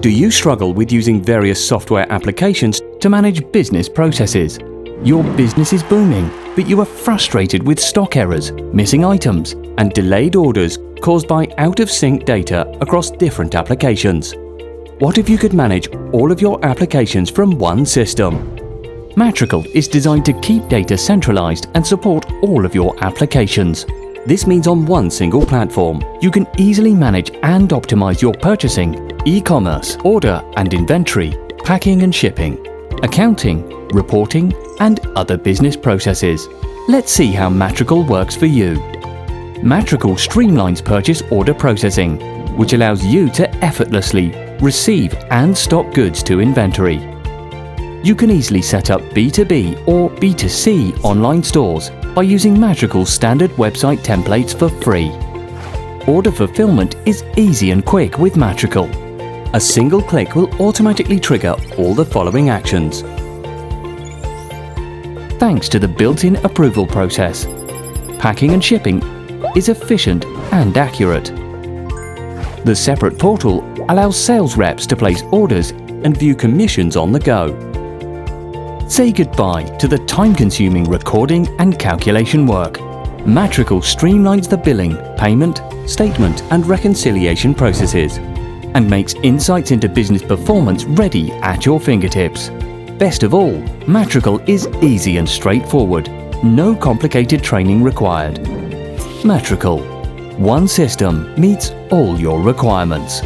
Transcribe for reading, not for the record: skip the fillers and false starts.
Do you struggle with using various software applications to manage business processes? Your business is booming, but you are frustrated with stock errors, missing items, and delayed orders caused by out-of-sync data across different applications. What if you could manage all of your applications from one system? Matricle is designed to keep data centralized and support all of your applications. This means on one single platform, you can easily manage and optimize your purchasing, e-commerce, order and inventory, packing and shipping, accounting, reporting, and other business processes. Let's see how Matricle works for you. Matricle streamlines purchase order processing, which allows you to effortlessly receive and stock goods to inventory. You can easily set up B2B or B2C online stores by using Matricle's standard website templates for free. Order fulfillment is easy and quick with Matricle. A single click will automatically trigger all the following actions. Thanks to the built-in approval process, packing and shipping is efficient and accurate. The separate portal allows sales reps to place orders and view commissions on the go. Say goodbye to the time-consuming recording and calculation work. Matricle streamlines the billing, payment, statement and reconciliation processes and makes insights into business performance ready at your fingertips. Best of all, Matricle is easy and straightforward. No complicated training required. Matricle. One system meets all your requirements.